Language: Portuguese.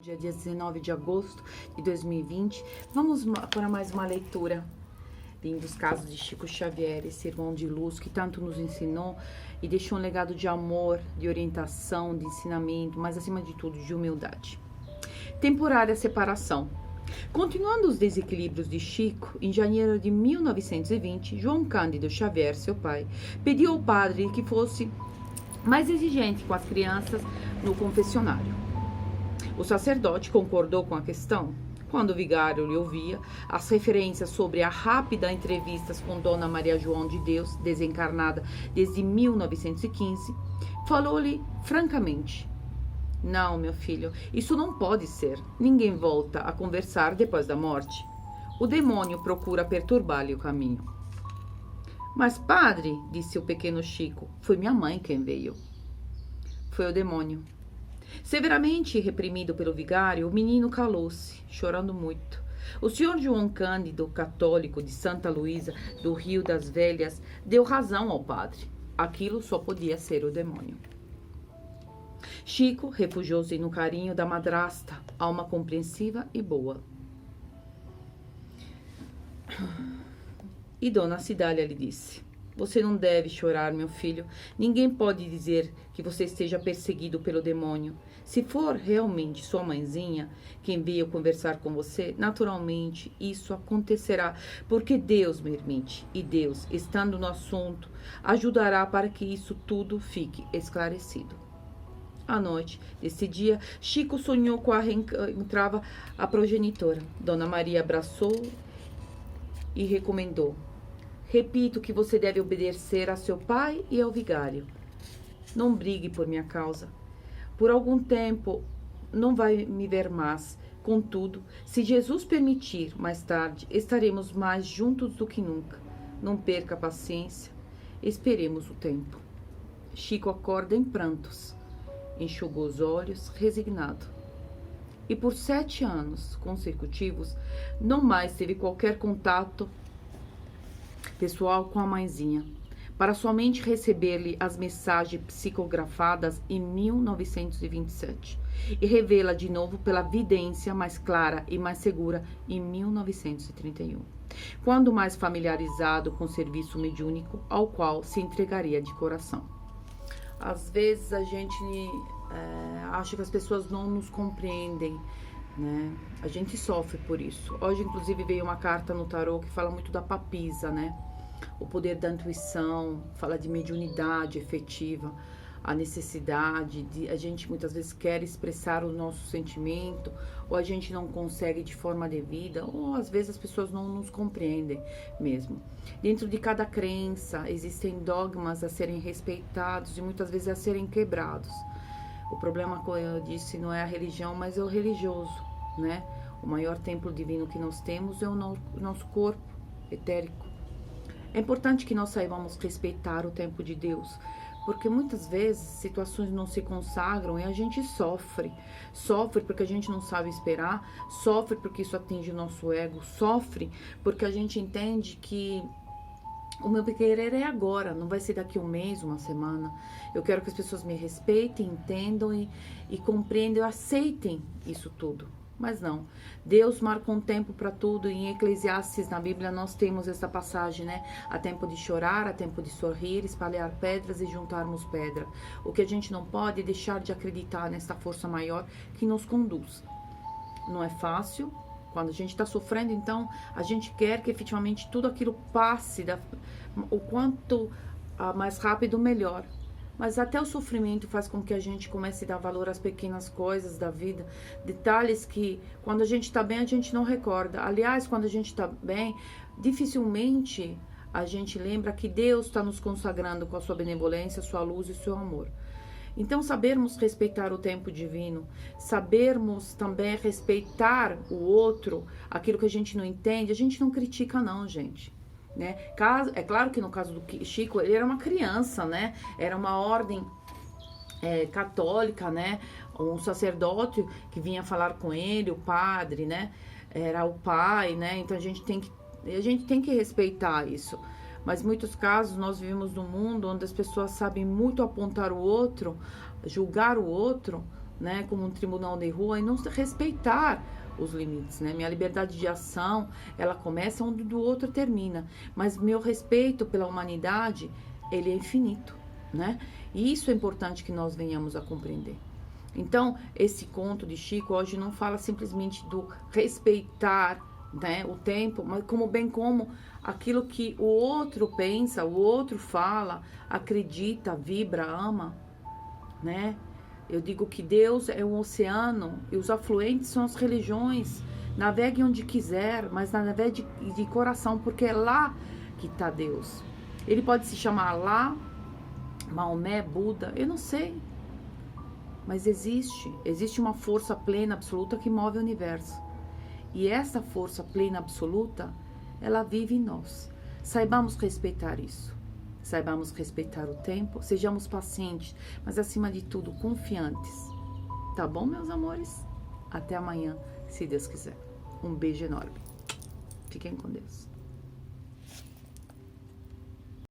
Dia 19 de agosto de 2020, vamos para mais uma leitura dos casos de Chico Xavier, esse irmão de luz que tanto nos ensinou e deixou um legado de amor, de orientação, de ensinamento, mas acima de tudo de humildade. Temporária separação. Continuando os desequilíbrios de Chico, em janeiro de 1920, João Cândido Xavier, seu pai, pediu ao padre que fosse mais exigente com as crianças no confessionário. O sacerdote concordou com a questão. Quando o vigário lhe ouvia as referências sobre a rápida entrevista com Dona Maria João de Deus, desencarnada desde 1915, falou-lhe francamente: "Não, meu filho, isso não pode ser. Ninguém volta a conversar depois da morte. O demônio procura perturbar-lhe o caminho." "Mas, padre", disse o pequeno Chico, "foi minha mãe quem veio." Foi o demônio. Severamente reprimido pelo vigário, o menino calou-se, chorando muito. O senhor João Cândido, católico de Santa Luísa, do Rio das Velhas, deu razão ao padre. Aquilo só podia ser o demônio. Chico refugiou-se no carinho da madrasta, alma compreensiva e boa. E Dona Cidália lhe disse: "Você não deve chorar, meu filho. Ninguém pode dizer que você esteja perseguido pelo demônio. Se for realmente sua mãezinha quem veio conversar com você, naturalmente isso acontecerá, porque Deus permite. E Deus, estando no assunto, ajudará para que isso tudo fique esclarecido." À noite desse dia, Chico sonhou com entrava a progenitora. Dona Maria abraçou e recomendou: "Repito que você deve obedecer a seu pai e ao vigário. Não brigue por minha causa. Por algum tempo não vai me ver mais. Contudo, se Jesus permitir, mais tarde estaremos mais juntos do que nunca. Não perca a paciência. Esperemos o tempo." Chico acorda em prantos. Enxugou os olhos, resignado. E por 7 anos consecutivos, não mais teve qualquer contato pessoal com a mãezinha, para somente receber-lhe as mensagens psicografadas em 1927 e revê-la de novo pela vidência mais clara e mais segura em 1931, quando mais familiarizado com o serviço mediúnico ao qual se entregaria de coração. Às vezes a gente acha que as pessoas não nos compreendem, né? A gente sofre por isso. Hoje, inclusive, veio uma carta no tarô que fala muito da papisa, né? O poder da intuição, fala de mediunidade efetiva, a necessidade de... A gente muitas vezes quer expressar o nosso sentimento, ou a gente não consegue de forma devida, ou às vezes as pessoas não nos compreendem mesmo. Dentro de cada crença existem dogmas a serem respeitados e muitas vezes a serem quebrados. O problema, como eu disse, não é a religião, mas é o religioso, né? O maior templo divino que nós temos é o nosso corpo etérico. É importante que nós saibamos respeitar o tempo de Deus, porque muitas vezes situações não se consagram e a gente sofre. Sofre porque a gente não sabe esperar, sofre porque isso atinge o nosso ego, sofre porque a gente entende que o meu querer é agora, não vai ser daqui um mês, uma semana. Eu quero que as pessoas me respeitem, entendam e compreendam, aceitem isso tudo. Mas não, Deus marca um tempo para tudo. Em Eclesiastes, na Bíblia, nós temos essa passagem, né? Há tempo de chorar, há tempo de sorrir, espalhar pedras e juntarmos pedra. O que a gente não pode é deixar de acreditar nessa força maior que nos conduz. Não é fácil. Quando a gente está sofrendo, então, a gente quer que efetivamente tudo aquilo passe, o quanto mais rápido, melhor. Mas até o sofrimento faz com que a gente comece a dar valor às pequenas coisas da vida, detalhes que quando a gente está bem a gente não recorda. Aliás, quando a gente está bem, dificilmente a gente lembra que Deus está nos consagrando com a sua benevolência, sua luz e seu amor. Então, sabermos respeitar o tempo divino, sabermos também respeitar o outro, aquilo que a gente não entende, a gente não critica não, gente. Né? É claro que no caso do Chico, ele era uma criança, né? Era uma ordem católica, né? Um sacerdote que vinha falar com ele, o padre, né? Era o pai, né? Então a gente tem que respeitar isso. Mas em muitos casos nós vivemos num mundo onde as pessoas sabem muito apontar o outro, julgar o outro, né, como um tribunal de rua e não respeitar os limites, né? Minha liberdade de ação, ela começa onde do outro termina, mas meu respeito pela humanidade, ele é infinito, né? E isso é importante que nós venhamos a compreender. Então, esse conto de Chico hoje não fala simplesmente do respeitar, né, o tempo, mas bem como aquilo que o outro pensa, o outro fala, acredita, vibra, ama, né? Eu digo que Deus é um oceano e os afluentes são as religiões. Navegue onde quiser, mas navegue de coração, porque é lá que está Deus. Ele pode se chamar Alá, Maomé, Buda, eu não sei. Mas existe uma força plena, absoluta que move o universo. E essa força plena, absoluta, ela vive em nós. Saibamos respeitar isso. Saibamos respeitar o tempo, sejamos pacientes, mas acima de tudo, confiantes. Tá bom, meus amores? Até amanhã, se Deus quiser. Um beijo enorme. Fiquem com Deus.